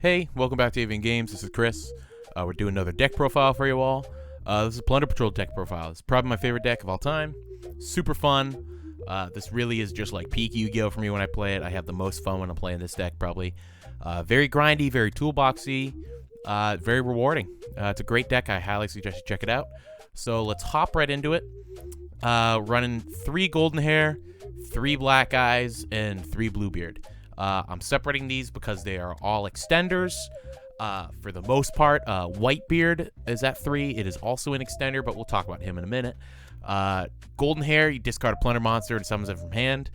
Hey, welcome back to Avian Games. This is Chris. We're doing another deck profile for you all. This is Plunder Patrol deck profile. It's probably my favorite deck of all time. Super fun. This really is just like peak Yu-Gi-Oh for me when I play it. I have the most fun when I'm playing this deck, probably. Very grindy, very toolboxy, very rewarding. It's a great deck. I highly suggest you check it out. So let's hop right into it. Running 3 golden hair, 3 black eyes, and 3 bluebeard. I'm separating these because they are all extenders. For the most part, Whitebeard is at 3. It is also an extender, but we'll talk about him in a minute. Golden hair, you discard a Plunder monster and summons it from hand.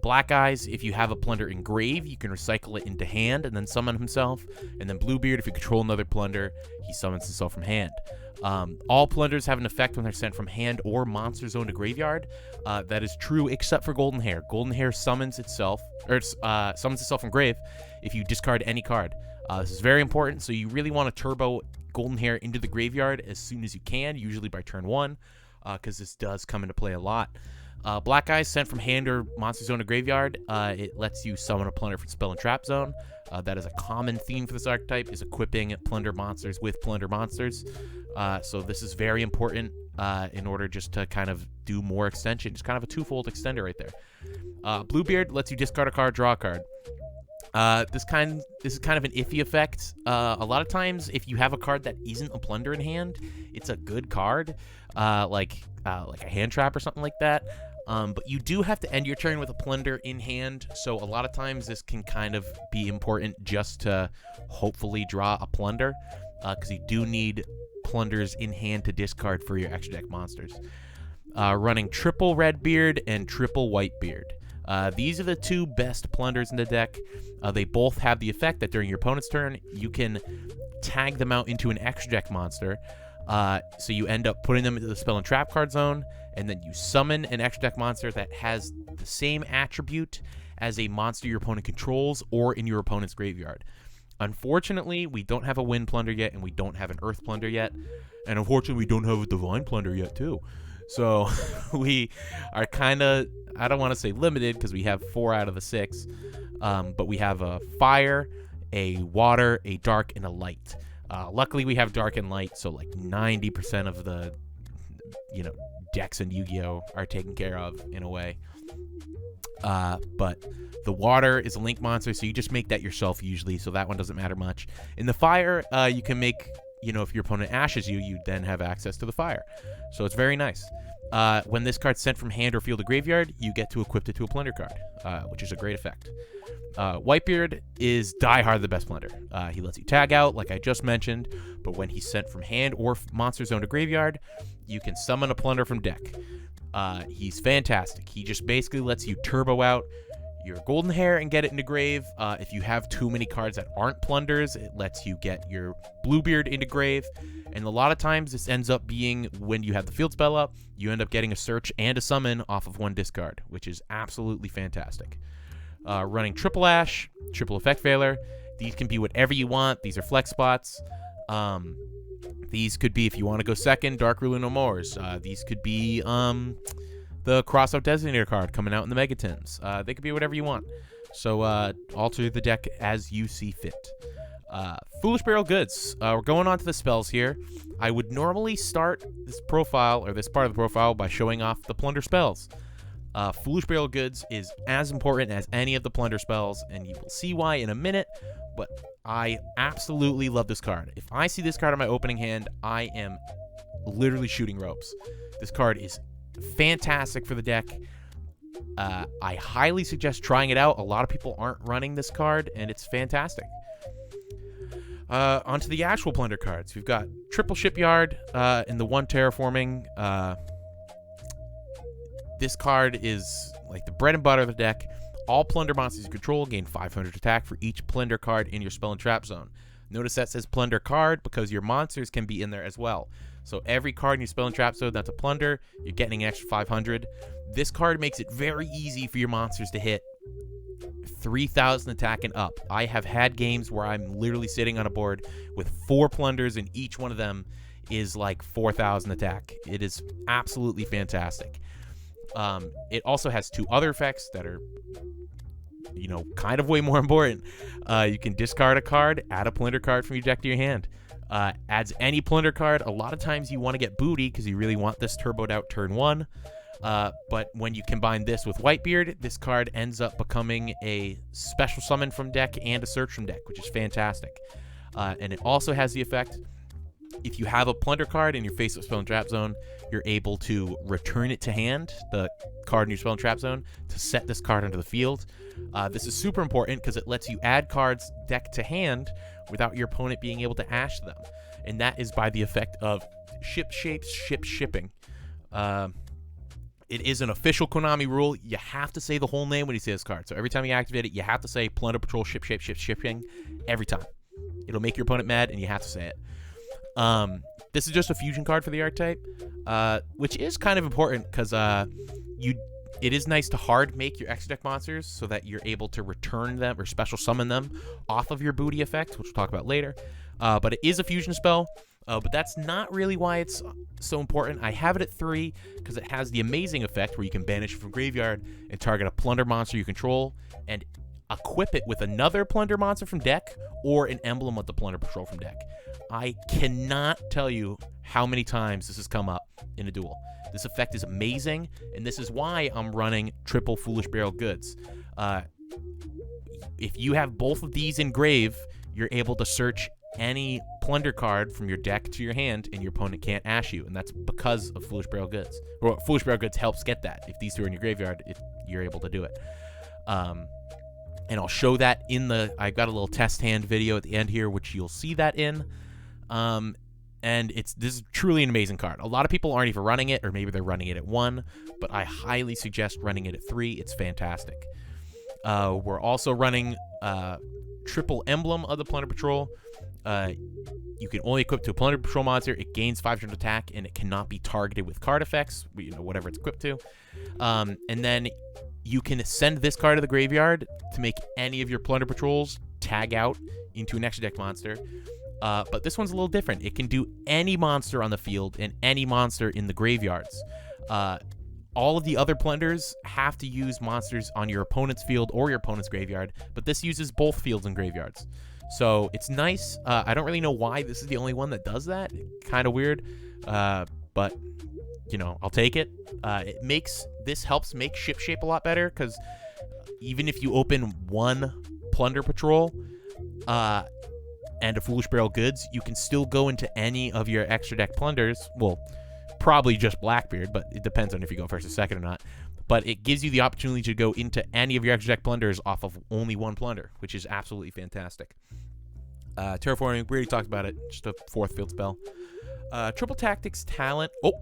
Black eyes, if you have a Plunder in grave, you can recycle it into hand and then summon himself. And then Bluebeard, if you control another Plunder, he summons himself from hand. All Plunders have an effect when they're sent from hand or monster zone to graveyard. That is true except for Golden Hair. Golden Hair summons itself from grave if you discard any card. This is very important, so you really want to turbo Golden Hair into the graveyard as soon as you can, usually by turn 1, because this does come into play a lot. Black Eyes sent from hand or monster zone to graveyard. It lets you summon a Plunder from spell and trap zone. That is a common theme for this archetype, is equipping Plunder monsters with Plunder monsters. So this is very important in order just to kind of do more extension. It's kind of a twofold extender right there. Bluebeard lets you discard a card, draw a card. This is kind of an iffy effect. A lot of times, if you have a card that isn't a Plunder in hand, it's a good card, like a hand trap or something like that. But you do have to end your turn with a Plunder in hand, so a lot of times this can kind of be important just to hopefully draw a Plunder, because you do need Plunders in hand to discard for your extra deck monsters. Running triple Redbeard and triple Whitebeard. These are the 2 best Plunders in the deck. They both have the effect that during your opponent's turn, you can tag them out into an extra deck monster. So you end up putting them into the spell and trap card zone, and then you summon an extra deck monster that has the same attribute as a monster your opponent controls or in your opponent's graveyard. Unfortunately, we don't have a Wind Plunder yet, and we don't have an Earth Plunder yet. And unfortunately, we don't have a Divine Plunder yet, too. So we are kind of, I don't want to say limited, because we have 4 out of the 6. But we have a Fire, a Water, a Dark, and a Light. Luckily, we have Dark and Light, so like 90% of the, decks in Yu-Gi-Oh are taken care of in a way. But the Water is a Link monster, so you just make that yourself usually, so that one doesn't matter much. In the Fire, you can make, if your opponent ashes you, you then have access to the Fire. So it's very nice. When this card's sent from hand or field to graveyard, you get to equip it to a Plunder card, which is a great effect. Whitebeard is diehard the best Plunder. He lets you tag out, like I just mentioned, but when he's sent from hand or monster zone to graveyard, you can summon a Plunder from deck. He's fantastic. He just basically lets you turbo out your golden hair and get it into grave. If you have too many cards that aren't Plunders, it lets you get your Bluebeard into grave. And a lot of times this ends up being when you have the field spell up, you end up getting a search and a summon off of 1 discard, which is absolutely fantastic. Running triple Ash, triple effect failure. These can be whatever you want. These are flex spots. These could be, if you want to go second, Dark Ruler No Mores. These could be the Crossout Designator card coming out in the Megatins. They could be whatever you want. So alter the deck as you see fit. Foolish Burial Goods. We're going on to the spells here. I would normally start this profile, or this part of the profile, by showing off the Plunder spells. Foolish Burial Goods is as important as any of the Plunder spells, and you will see why in a minute, but I absolutely love this card. If I see this card in my opening hand, I am literally shooting ropes. This card is fantastic for the deck. I highly suggest trying it out. A lot of people aren't running this card, and it's fantastic. Onto the actual Plunder cards. We've got Triple Shipyard in the 1 Terraforming. This card is like the bread and butter of the deck. All Plunder monsters you control gain 500 attack for each Plunder card in your spell and trap zone. Notice that says Plunder card because your monsters can be in there as well. So every card in your spell and trap zone that's a Plunder, you're getting an extra 500. This card makes it very easy for your monsters to hit 3,000 attack and up. I have had games where I'm literally sitting on a board with 4 Plunders, and each one of them is like 4,000 attack. It is absolutely fantastic. It also has 2 other effects that are kind of way more important. You can discard a card, add a Plunder card from your deck to your hand. Adds any Plunder card. A lot of times you want to get Booty because you really want this turboed out turn 1. But when you combine this with Whitebeard, this card ends up becoming a special summon from deck and a search from deck, which is fantastic. And it also has the effect, if you have a Plunder card in your face-up spell and trap zone, you're able to return it to hand, the card in your spell and trap zone, to set this card onto the field. This is super important because it lets you add cards deck to hand without your opponent being able to ash them. And that is by the effect of ship shapes, ship shipping. It is an official Konami rule. You have to say the whole name when you say this card. So every time you activate it, you have to say Plunder Patrol ship shape, ship shipping every time. It'll make your opponent mad, and you have to say it. This is just a fusion card for the archetype, which is kind of important because it is nice to hard make your extra deck monsters so that you're able to return them or special summon them off of your Booty effect, which we'll talk about later. But it is a fusion spell, but that's not really why it's so important. I have it at 3 because it has the amazing effect where you can banish it from graveyard and target a Plunder monster you control and equip it with another Plunder monster from deck or an emblem of the Plunder Patrol from deck. I cannot tell you how many times this has come up in a duel. This effect is amazing, and this is why I'm running triple Foolish Barrel Goods. If you have both of these in grave, you're able to search any Plunder card from your deck to your hand, and your opponent can't ash you, and that's because of Foolish Barrel Goods. Or Foolish Barrel Goods helps get that. If these two are in your graveyard, you're able to do it. And I'll show that in I've got a little test hand video at the end here, which you'll see that in. And this is truly an amazing card. A lot of people aren't even running it, or maybe they're running it at 1, but I highly suggest running it at 3. It's fantastic. We're also running triple emblem of the Plunder Patrol. You can only equip to a Plunder Patrol monster. It gains 500 attack, and it cannot be targeted with card effects, whatever it's equipped to. And then you can send this card to the graveyard to make any of your Plunder Patrols tag out into an extra deck monster. But this one's a little different. It can do any monster on the field and any monster in the graveyards. All of the other Plunders have to use monsters on your opponent's field or your opponent's graveyard, but this uses both fields and graveyards. So it's nice. I don't really know why this is the only one that does that. Kind of weird, but I'll take it. This helps make ship shape a lot better because even if you open one Plunder Patrol and a Foolish Barrel Goods, you can still go into any of your extra deck Plunders. Well, probably just Blackbeard, but it depends on if you go first or second or not. But it gives you the opportunity to go into any of your extra deck Plunders off of only one Plunder, which is absolutely fantastic. Terraforming, we already talked about it. Just a 4th field spell. Triple Tactics Talent. Oh,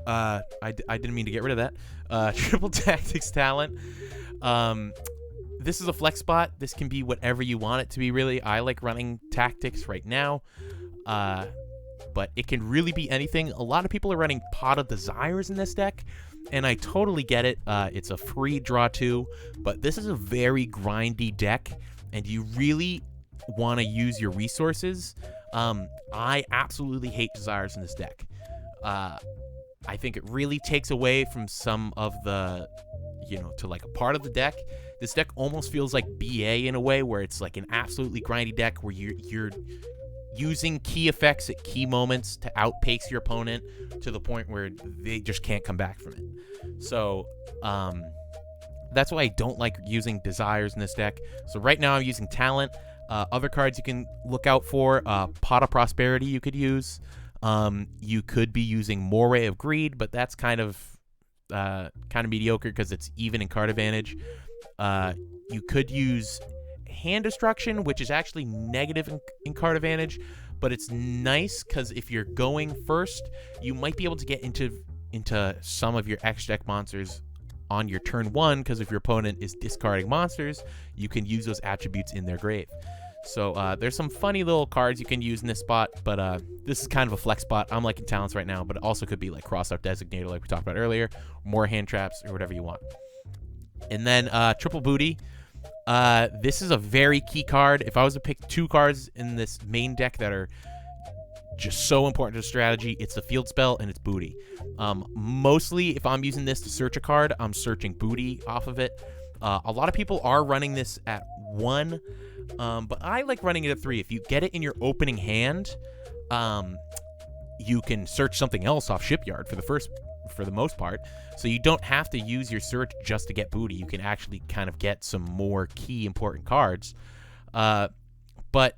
I didn't mean to get rid of that. Triple Tactics Talent. This is a flex spot. This can be whatever you want it to be, really. I like running Tactics right now. But it can really be anything. A lot of people are running Pot of Desires in this deck, and I totally get it. It's a free draw 2, but this is a very grindy deck, and you really want to use your resources. I absolutely hate Desires in this deck. I think it really takes away from some of the, to like a part of the deck. This deck almost feels like BA in a way, where it's like an absolutely grindy deck where you're using key effects at key moments to outpace your opponent to the point where they just can't come back from it. So that's why I don't like using Desires in this deck. So right now I'm using Talent. Other cards you can look out for, Pot of Prosperity you could use. You could be using Moray of Greed, but that's kind of mediocre because it's even in card advantage. You could use Hand Destruction, which is actually negative in card advantage, but it's nice because if you're going first, you might be able to get into some of your extra deck monsters on your turn 1, because if your opponent is discarding monsters, you can use those attributes in their grave. So there's some funny little cards you can use in this spot, but this is kind of a flex spot. I'm liking Talents right now, but it also could be like Cross-Out Designator like we talked about earlier, more hand traps, or whatever you want. And then Triple Booty. This is a very key card. If I was to pick 2 cards in this main deck that are just so important to the strategy, it's the field spell and it's Booty. Mostly, if I'm using this to search a card, I'm searching Booty off of it. A lot of people are running this at 1, but I like running it at 3. If you get it in your opening hand, you can search something else off Shipyard for the most part. So you don't have to use your search just to get booty. You can actually kind of get some more key important cards. But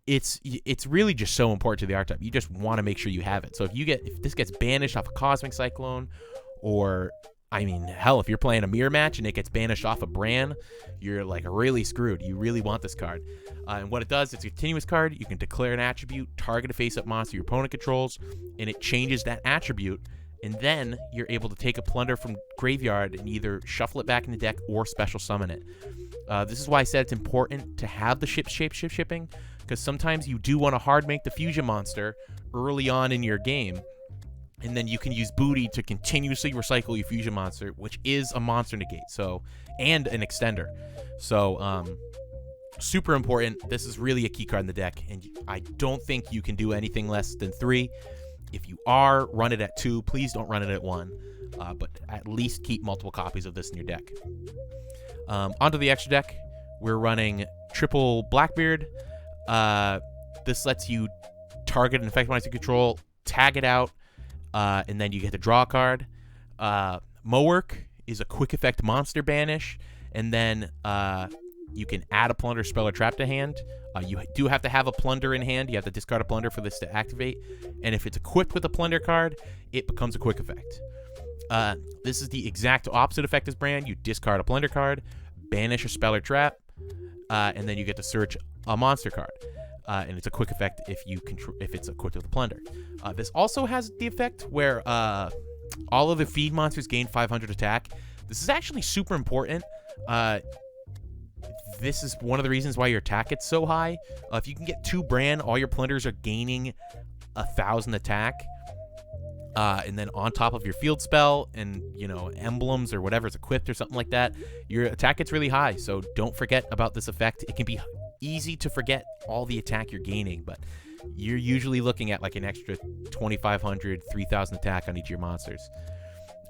it's really just so important to the archetype. You just want to make sure you have it. So if this gets banished off a Cosmic Cyclone, or I mean, hell, if you're playing a mirror match and it gets banished off a Bran, you're like really screwed. You really want this card. And what it does, it's a continuous card. You can declare an attribute, target a face-up monster your opponent controls, and it changes that attribute. And then you're able to take a Plunder from graveyard and either shuffle it back in the deck or special summon it. This is why I said it's important to have the shipping, because sometimes you do want to hard make the fusion monster early on in your game, and then you can use booty to continuously recycle your fusion monster, which is a monster negate, and an extender. So super important. This is really a key card in the deck, and I don't think you can do anything less than 3. If you are, run it at 2. Please don't run it at 1, but at least keep multiple copies of this in your deck. Onto the extra deck, we're running triple Blackbeard. This lets you target an effect monster you control, tag it out, and then you get to draw a card. Mowork is a quick effect monster banish, and then you can add a Plunder, spell, or trap to hand. You do have to have a Plunder in hand. You have to discard a Plunder for this to activate. And if it's equipped with a Plunder card, it becomes a quick effect. This is the exact opposite effect as Bran. You discard a Plunder card, banish a spell or trap, and then you get to search a monster card. And it's a quick effect if it's equipped with a Plunder. This also has the effect where all of the feed monsters gain 500 attack. This is actually super important. This is one of the reasons why your attack gets so high. If you can get 2 Bran, all your Plunders are gaining 1,000 attack. And then on top of your field spell and, emblems or whatever's equipped or something like that, your attack gets really high. So don't forget about this effect. It can be easy to forget all the attack you're gaining, but you're usually looking at like an extra 2,500, 3,000 attack on each of your monsters.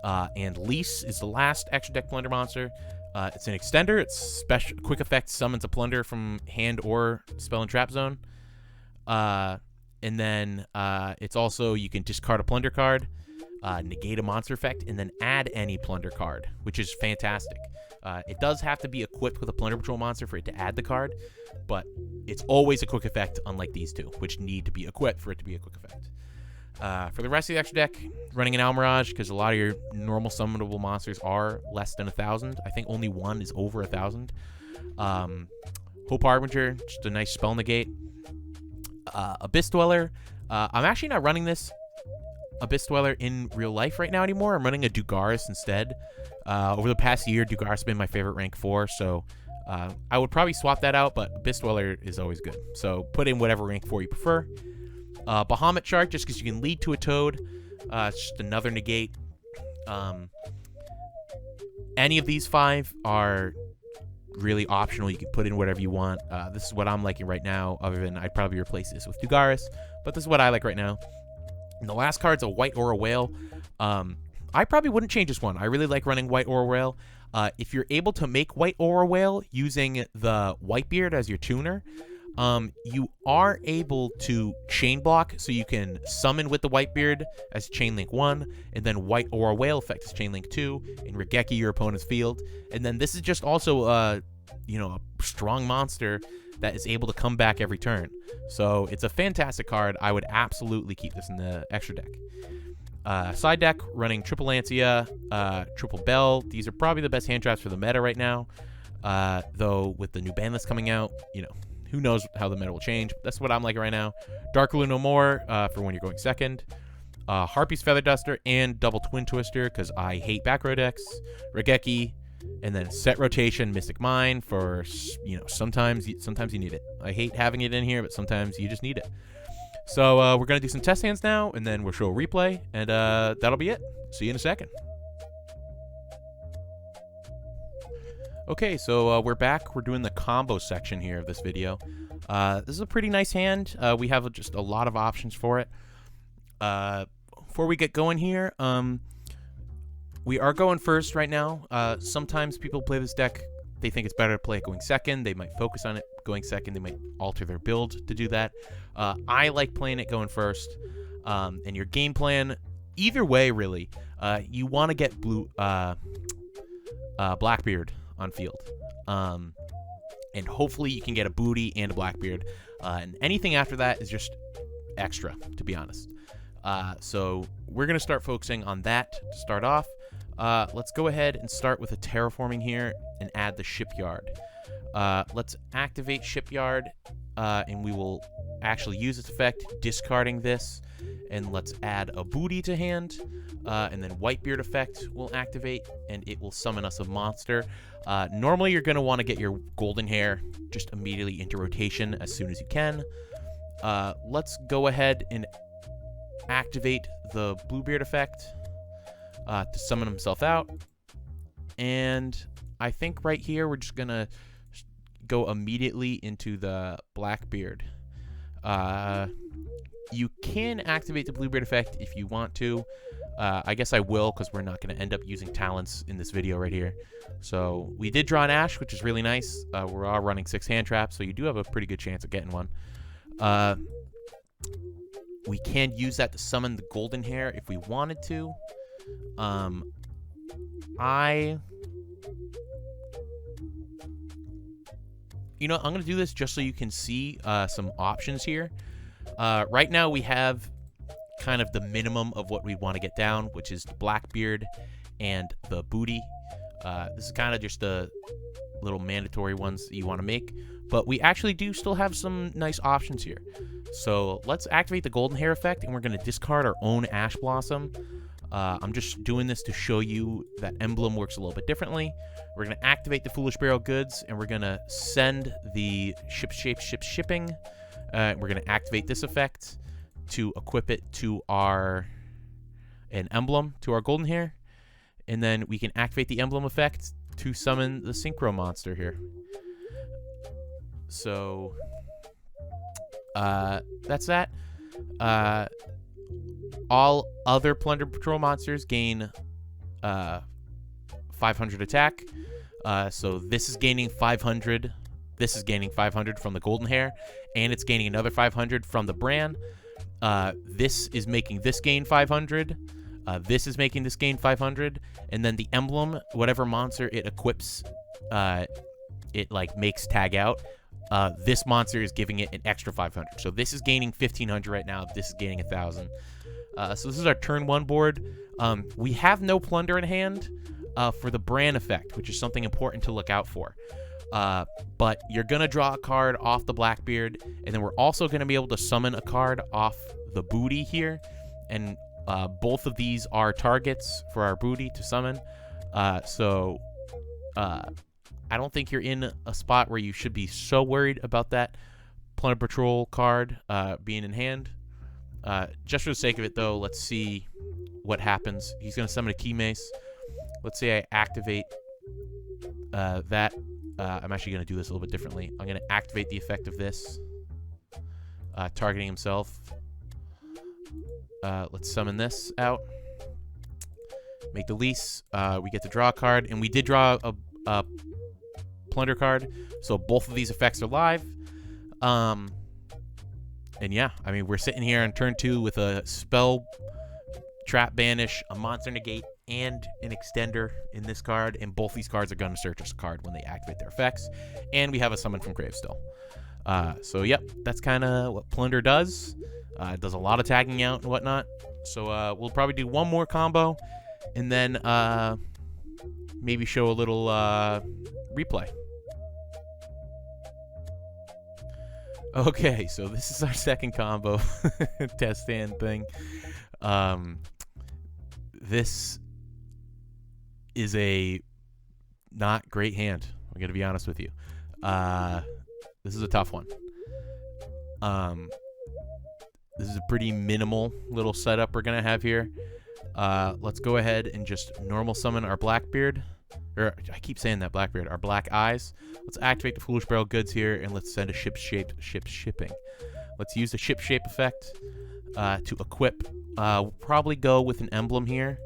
And Lease is the last extra deck Plunder monster. It's an extender. It's special quick effect, summons a Plunder from hand or spell and trap zone. And then it's also, you can discard a Plunder card, negate a monster effect, and then add any Plunder card, which is fantastic. It does have to be equipped with a Plunder Patrol monster for it to add the card, but it's always a quick effect, unlike these two, which need to be equipped for it to be a quick effect. For the rest of the extra deck, running an Almirage, because a lot of your normal summonable monsters are less than 1,000. I think only one is over 1,000. Hope Harbinger, just a nice spell negate. Abyss Dweller. I'm actually not running this Abyss Dweller in real life right now anymore. I'm running a Dugaris instead. Over the past year, Dugaris has been my favorite rank 4, so I would probably swap that out, but Abyss Dweller is always good. So put in whatever rank 4 you prefer. Bahamut Shark, just because you can lead to a Toad. It's just another negate. Any of these 5 are really optional. You can put in whatever you want. This is what I'm liking right now, other than I'd probably replace this with Dugaris, but this is what I like right now. And the last card's a White Aura Whale. I probably wouldn't change this one. I really like running White Aura Whale. If you're able to make White Aura Whale using the Whitebeard as your tuner, you are able to chain block, so you can summon with the Whitebeard as Chainlink 1, and then White Aura Whale effect as Chainlink 2, and Regeki your opponent's field. And then this is just also a strong monster that is able to come back every turn. So it's a fantastic card. I would absolutely keep this in the extra deck. Side deck, running Triple Lancia, Triple Bell. These are probably the best hand traps for the meta right now. Though with the new ban list coming out, who knows how the meta will change. That's what I'm liking right now. Darklu No More for when you're going second. Harpy's Feather Duster and Double Twin Twister, because I hate back row decks. Regeki, and then Set Rotation, Mystic Mine for, sometimes you need it. I hate having it in here, but sometimes you just need it. So we're going to do some test hands now, and then we'll show a replay, and that'll be it. See you in a second. Okay, so we're back. We're doing the combo section here of this video. This is a pretty nice hand. We have just a lot of options for it. Before we get going here, We are going first right now. Sometimes people play this deck. They think it's better to play it going second. They might focus on it going second. They might alter their build to do that. I like playing it going first. And your game plan, either way, really, you want to get Blackbeard on field. And hopefully you can get a Booty and a Blackbeard. And anything after that is just extra, to be honest. So we're going to start focusing on that to start off. Let's go ahead and start with a terraforming here and add the shipyard. Let's activate shipyard, and we will actually use its effect, discarding this, and let's add a Booty to hand, and then Whitebeard effect will activate, and it will summon us a monster. Normally you're going to want to get your golden hair just immediately into rotation as soon as you can. Let's go ahead and activate the Bluebeard effect to summon himself out, and I think right here we're just gonna go immediately into the Blackbeard. You can activate the Bluebeard effect if you want to. I guess I will, because we're not going to end up using talents in this video right here. So we did draw an Ash, which is really nice. We're all running 6 hand traps, so you do have a pretty good chance of getting one. We can use that to summon the golden hair if we wanted to. You know, I'm going to do this just so you can see some options here. Right now we have kind of the minimum of what we want to get down, which is the Blackbeard and the Booty. This is kind of just the little mandatory ones that you want to make, but we actually do still have some nice options here. So let's activate the golden hair effect, and we're going to discard our own Ash Blossom. I'm just doing this to show you that emblem works a little bit differently. We're going to activate the Foolish Barrel Goods, and we're going to send the shipping. We're going to activate this effect to equip it to an emblem, to our golden hair. And then we can activate the emblem effect to summon the Synchro monster here. So that's that. All other Plunder Patrol monsters gain 500 attack. So this is gaining 500. This is gaining 500 from the golden hair, and it's gaining another 500 from the Bran. This is making this gain 500. This is making this gain 500, and then the emblem, whatever monster it equips, it like makes tag out. This monster is giving it an extra 500. So this is gaining 1500 right now. This is gaining 1000. So this is our turn 1 board. We have no Plunder in hand for the Bran effect, which is something important to look out for. But you're going to draw a card off the Blackbeard, and then we're also going to be able to summon a card off the Booty here. And both of these are targets for our Booty to summon. So I don't think you're in a spot where you should be so worried about that Plunder Patrol card being in hand. Just for the sake of it, though, let's see what happens. He's going to summon a Key Mace. Let's say I activate that. I'm actually going to do this a little bit differently. I'm going to activate the effect of this, targeting himself. Let's summon this out. Make the lease. We get to draw a card, and we did draw a Plunder card, so both of these effects are live. And yeah, I mean, we're sitting here on turn 2 with a spell, trap, banish, a monster negate, and an extender in this card, and both these cards are going to search us a card when they activate their effects, and we have a summon from grave still. So yep, that's kind of what Plunder does. It does a lot of tagging out and whatnot. So we'll probably do one more combo, and then maybe show a little replay. Okay, so this is our second combo test stand thing. This is a not great hand. I'm gonna be honest with you. This is a tough one. This is a pretty minimal little setup we're gonna have here. Let's go ahead and just normal summon our Blackbeard. Or I keep saying that, Blackbeard. Our Black Eyes. Let's activate the Foolish Barrel Goods here, and let's send a shipping. Let's use the ship shape effect to equip. We'll probably go with an emblem here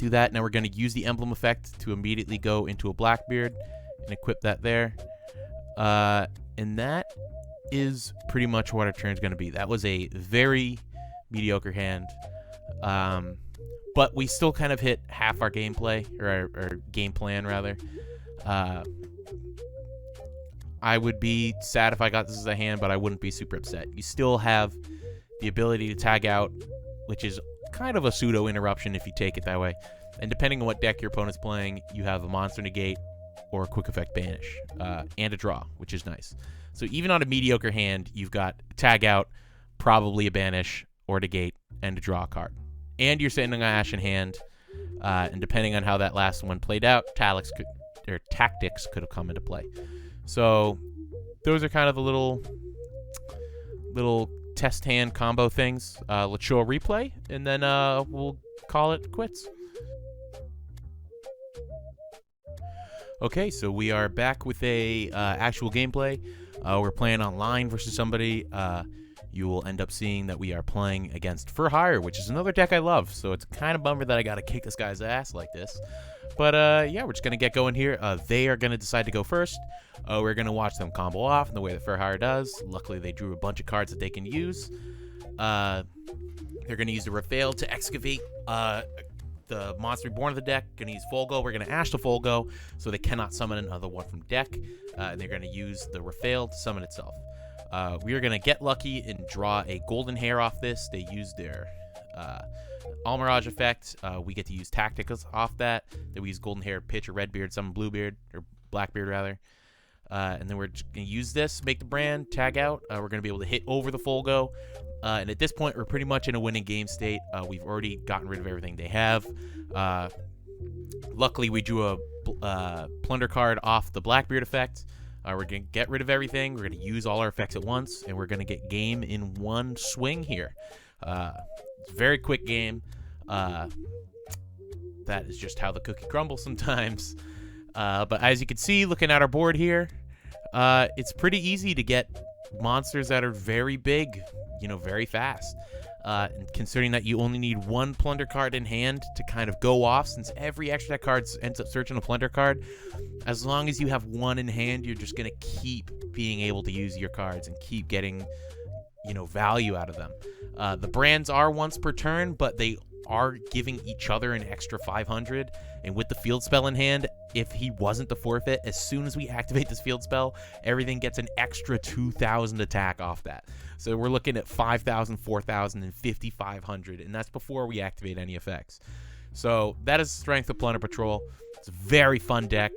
do that. Now we're going to use the emblem effect to immediately go into a Blackbeard and equip that there. And that is pretty much what our turn's going to be. That was a very mediocre hand. But we still kind of hit half our gameplay, or our game plan, rather. I would be sad if I got this as a hand, but I wouldn't be super upset. You still have the ability to tag out, which is kind of a pseudo-interruption if you take it that way. And depending on what deck your opponent's playing, you have a monster negate or a quick effect banish, and a draw, which is nice. So even on a mediocre hand, you've got tag out, probably a banish or negate, and a draw card. And you're sitting on Ash in hand, and depending on how that last one played out, tactics could have come into play. So those are kind of the little test hand combo things. Let's show a replay, and then we'll call it quits. Okay, so we are back with a actual gameplay. We're playing online versus somebody. You will end up seeing that we are playing against For Hire, which is another deck I love. So it's kind of bummer that I got to kick this guy's ass like this. But yeah, we're just going to get going here. They are going to decide to go first. We're going to watch them combo off in the way that For Hire does. Luckily, they drew a bunch of cards that they can use. They're going to use the Reveal to excavate the monster reborn of the deck. Going to use Folgo. We're going to Ash the Folgo so they cannot summon another one from deck. And they're going to use the Reveal to summon itself. We are going to get lucky and draw a golden hair off this. They use their Almirage effect. We get to use tactics off that. Then we use golden hair, pitch, or Redbeard, summon Bluebeard, or Blackbeard rather. And then we're just going to use this, make the brand, tag out. We're going to be able to hit over the Folgo. And at this point, we're pretty much in a winning game state. We've already gotten rid of everything they have. Luckily, we drew a Plunder card off the Blackbeard effect. We're going to get rid of everything. We're going to use all our effects at once, and we're going to get game in one swing here. It's a very quick game. That is just how the cookie crumbles sometimes. But as you can see, looking at our board here, it's pretty easy to get monsters that are very big, very fast. And considering that you only need one Plunder card in hand to kind of go off, since every extra deck card ends up searching a Plunder card, as long as you have one in hand, you're just going to keep being able to use your cards and keep getting, value out of them. The brands are once per turn, but they are giving each other an extra 500. And with the field spell in hand, if he wasn't to forfeit, as soon as we activate this field spell, everything gets an extra 2,000 attack off that. So we're looking at 5,000, 4,000, and 5,500, and that's before we activate any effects. So that is the strength of Plunder Patrol. It's a very fun deck.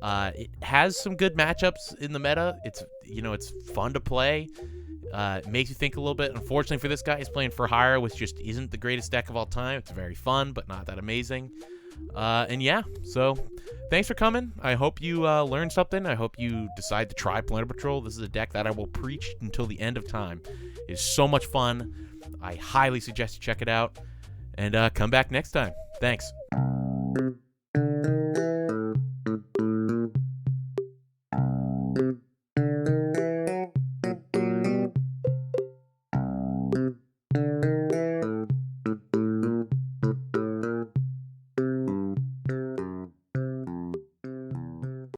It has some good matchups in the meta. It's fun to play. It makes you think a little bit. Unfortunately for this guy, he's playing For Hire, which just isn't the greatest deck of all time. It's very fun, but not that amazing. And yeah, so thanks for coming. I hope you learned something. I hope you decide to try Plunder Patrol. This is a deck that I will preach until the end of time. It is so much fun. I highly suggest you check it out. And come back next time. Thanks.